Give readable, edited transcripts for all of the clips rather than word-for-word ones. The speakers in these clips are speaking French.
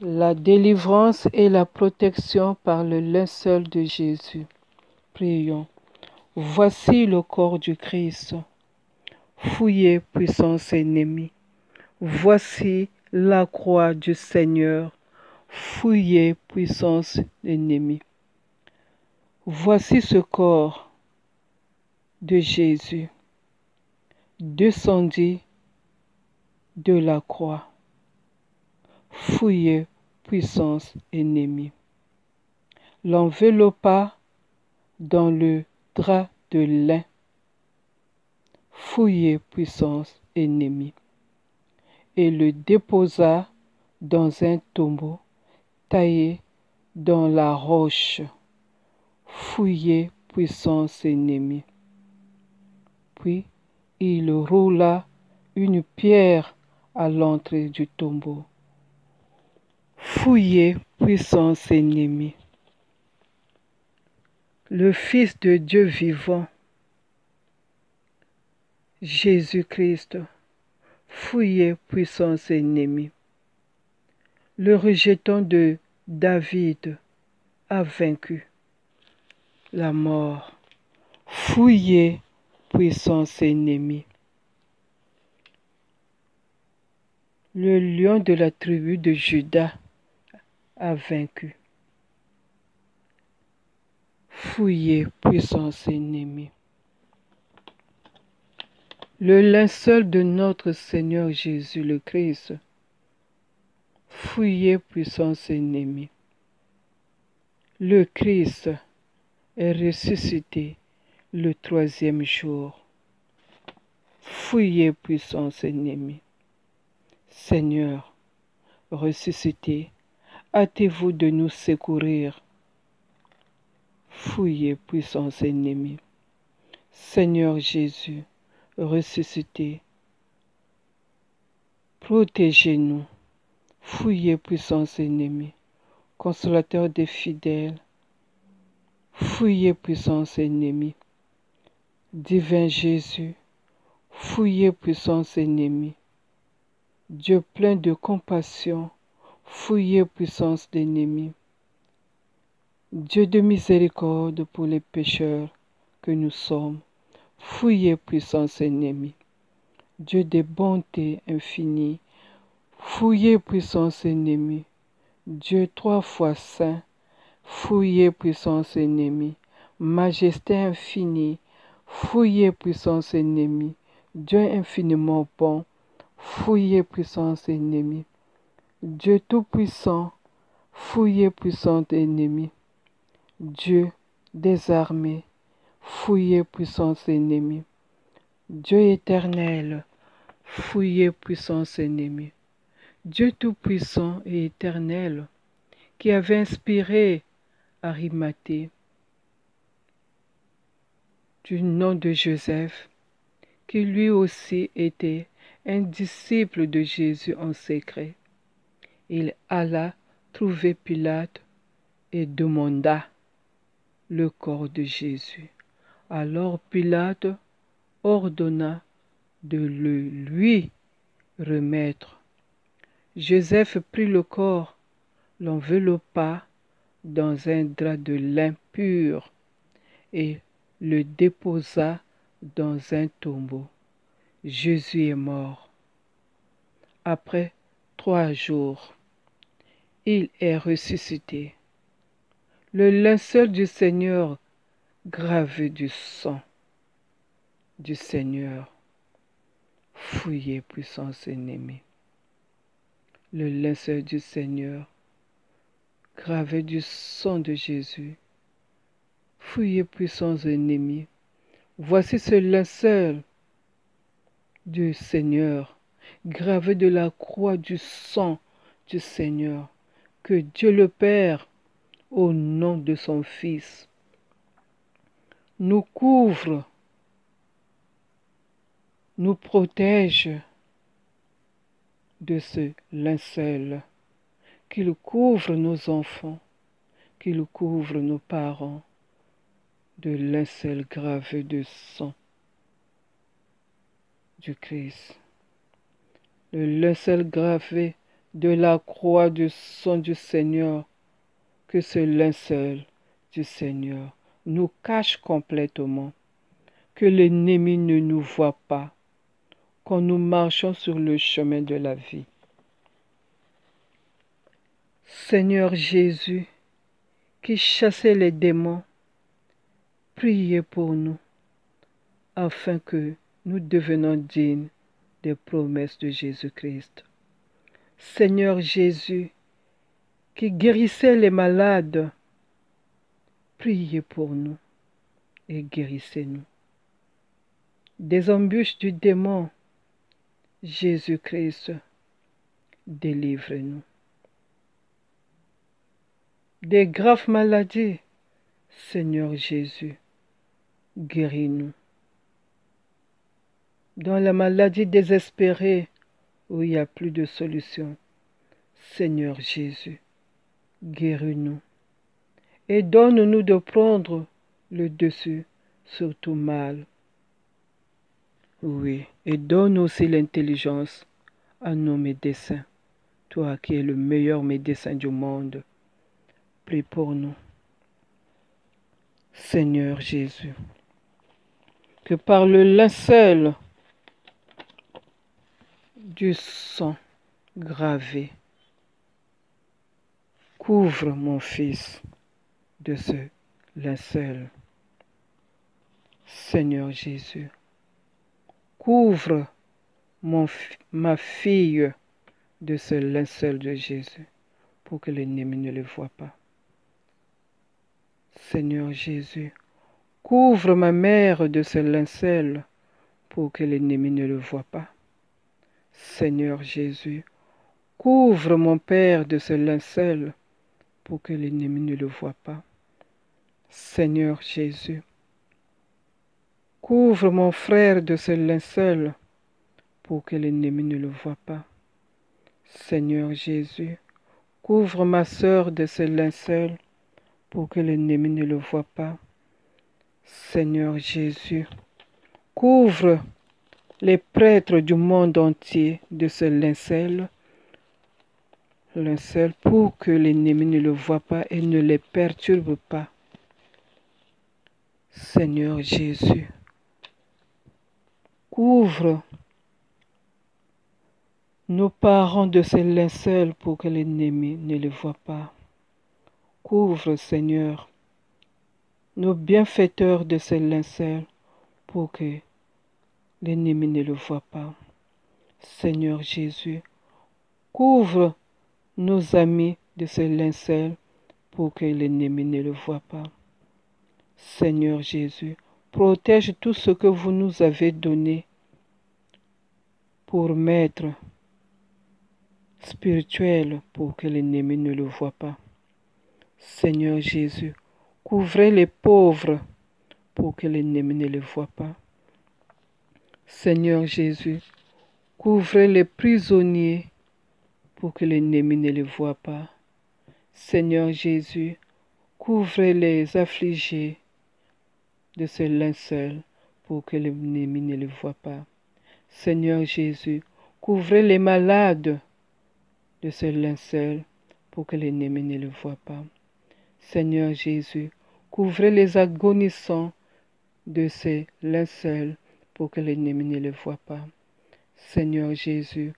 La délivrance et la protection par le linceul de Jésus. Prions. Voici le corps du Christ. Fouillez, puissance ennemie. Voici la croix du Seigneur. Fouillez, puissance ennemie. Voici ce corps de Jésus, descendu de la croix. Fouillez, puissance ennemie. L'enveloppa dans le drap de lin. Fouillez, puissance ennemie. Et le déposa dans un tombeau taillé dans la roche. Fouillez, puissance ennemie. Puis il roula une pierre à l'entrée du tombeau. Fouillez, puissance ennemie. Le Fils de Dieu vivant, Jésus-Christ, fouillez, puissance ennemie. Le rejeton de David a vaincu la mort. Fouillez, puissance ennemie. Le lion de la tribu de Juda a vaincu. Fouillez, puissance ennemie. Le linceul de notre Seigneur Jésus le Christ. Fouillez, puissance ennemie. Le Christ est ressuscité le troisième jour. Fouillez, puissance ennemie. Seigneur, ressuscité, hâtez-vous de nous secourir. Fouillez, puissance ennemie. Seigneur Jésus, ressuscité, protégez-nous. Fouillez, puissance ennemie. Consolateur des fidèles, fouillez, puissance ennemie. Divin Jésus, fouillez, puissance ennemie. Dieu plein de compassion, fouillez, puissance d'ennemi. Dieu de miséricorde pour les pécheurs que nous sommes, fouillez, puissance ennemie. Dieu de bonté infinie, fouillez, puissance ennemie. Dieu 3 fois saint, fouillez, puissance ennemie. Majesté infinie, fouillez, puissance ennemie. Dieu infiniment bon, fouillez, puissance ennemie. Dieu tout-puissant, fouillez, puissante ennemie. Dieu des armées, fouillez, puissance ennemie. Dieu éternel, fouillez, puissance ennemie. Dieu tout-puissant et éternel, qui avait inspiré Arimathée du nom de Joseph, qui lui aussi était un disciple de Jésus en secret. Il alla trouver Pilate et demanda le corps de Jésus. Alors Pilate ordonna de le lui remettre. Joseph prit le corps, l'enveloppa dans un drap de lin pur et le déposa dans un tombeau. Jésus est mort. Après 3 jours, il est ressuscité. Le linceul du Seigneur gravé du sang du Seigneur. Fouillez, puissance ennemie. Le linceul du Seigneur gravé du sang de Jésus. Fouillez, puissance ennemie. Voici ce linceul du Seigneur, gravé de la croix du sang du Seigneur. Que Dieu le Père, au nom de son Fils, nous couvre, nous protège de ce linceul, qu'il couvre nos enfants, qu'il couvre nos parents de linceul gravé de sang du Christ. Le linceul gravé de la croix du sang du Seigneur, que ce linceul du Seigneur nous cache complètement, que l'ennemi ne nous voit pas quand nous marchons sur le chemin de la vie. Seigneur Jésus, qui chassait les démons, priez pour nous, afin que nous devenions dignes des promesses de Jésus-Christ. Seigneur Jésus, qui guérissait les malades, priez pour nous et guérissez-nous. Des embûches du démon, Jésus-Christ, délivre-nous. Des graves maladies, Seigneur Jésus, guéris-nous. Dans la maladie désespérée, où il n'y a plus de solution, Seigneur Jésus, guéris-nous. Et donne-nous de prendre le dessus sur tout mal. Oui, et donne aussi l'intelligence à nos médecins. Toi qui es le meilleur médecin du monde, prie pour nous. Seigneur Jésus, que par le linceul du sang gravé, couvre mon fils de ce linceul. Seigneur Jésus, couvre ma fille de ce linceul de Jésus pour que l'ennemi ne le voie pas. Seigneur Jésus, couvre ma mère de ce linceul pour que l'ennemi ne le voie pas. Seigneur Jésus, couvre mon père de ce linceul pour que l'ennemi ne le voie pas. Seigneur Jésus, couvre mon frère de ce linceul pour que l'ennemi ne le voie pas. Seigneur Jésus, couvre ma sœur de ce linceul pour que l'ennemi ne le voie pas. Seigneur Jésus, couvre les prêtres du monde entier de ce linceul pour que l'ennemi ne le voie pas et ne les perturbe pas. Seigneur Jésus, couvre nos parents de ce linceul pour que l'ennemi ne le voie pas. Couvre, Seigneur, nos bienfaiteurs de ce linceul pour que l'ennemi ne le voie pas. Seigneur Jésus, couvre nos amis de ce linceul pour que l'ennemi ne le voie pas. Seigneur Jésus, protège tout ce que vous nous avez donné pour maître spirituel pour que l'ennemi ne le voie pas. Seigneur Jésus, couvrez les pauvres pour que l'ennemi ne le voie pas. Seigneur Jésus, couvrez les prisonniers pour que l'ennemi ne le voie pas. Seigneur Jésus, couvrez les affligés de ce linceul pour que l'ennemi ne le voie pas. Seigneur Jésus, couvrez les malades de ce linceul pour que l'ennemi ne le voie pas. Seigneur Jésus, couvrez les agonisants de ces linceuls pour que l'ennemi ne le voie pas. Seigneur Jésus,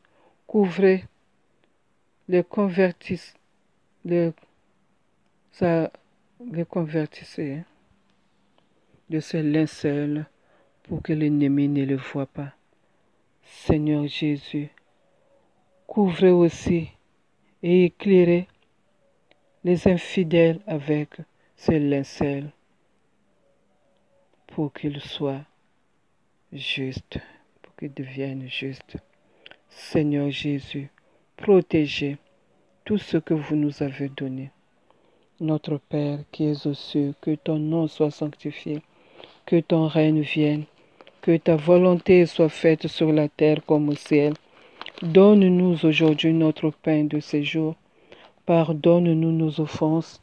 couvrez les convertisseurs de ce linceul pour que l'ennemi ne le voie pas. Seigneur Jésus, couvrez aussi et éclairez les infidèles avec ce linceul pour qu'ils soient justes, pour qu'ils deviennent justes. Seigneur Jésus, protégez tout ce que vous nous avez donné. Notre Père qui es aux cieux, que ton nom soit sanctifié, que ton règne vienne, que ta volonté soit faite sur la terre comme au ciel. Donne-nous aujourd'hui notre pain de ce jour. Pardonne-nous nos offenses,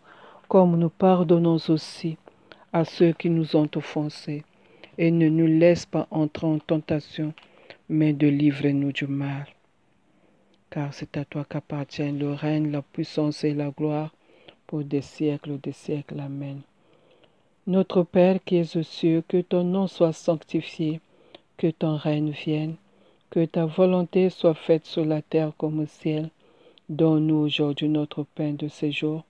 comme nous pardonnons aussi à ceux qui nous ont offensés. Et ne nous laisse pas entrer en tentation, mais délivre-nous du mal. car c'est à toi qu'appartiennent le règne, la puissance et la gloire pour des siècles des siècles. Amen. Notre Père qui es aux cieux, que ton nom soit sanctifié, que ton règne vienne, que ta volonté soit faite sur la terre comme au ciel. Donne-nous aujourd'hui notre pain de ce jour.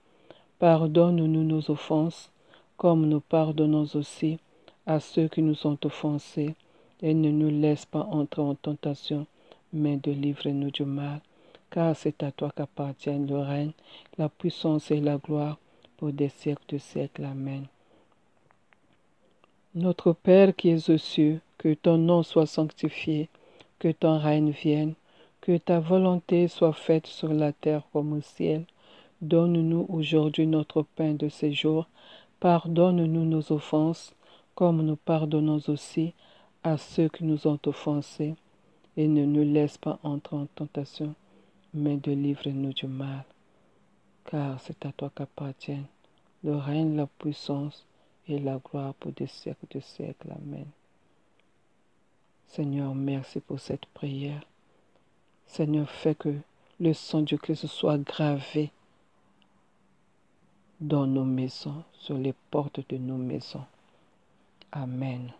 Pardonne-nous nos offenses, comme nous pardonnons aussi à ceux qui nous ont offensés, et ne nous laisse pas entrer en tentation, mais délivre-nous du mal, car c'est à toi qu'appartiennent le règne, la puissance et la gloire pour des siècles de siècles. Amen. Notre Père qui es aux cieux, que ton nom soit sanctifié, que ton règne vienne, que ta volonté soit faite sur la terre comme au ciel. Donne-nous aujourd'hui notre pain de ce jour. Pardonne-nous nos offenses, comme nous pardonnons aussi à ceux qui nous ont offensés. Et ne nous laisse pas entrer en tentation, mais délivre-nous du mal. Car c'est à toi qu'appartiennent le règne, la puissance et la gloire pour des siècles de siècles. Amen. Seigneur, merci pour cette prière. Seigneur, fais que le sang du Christ soit gravé dans nos maisons, sur les portes de nos maisons. Amen.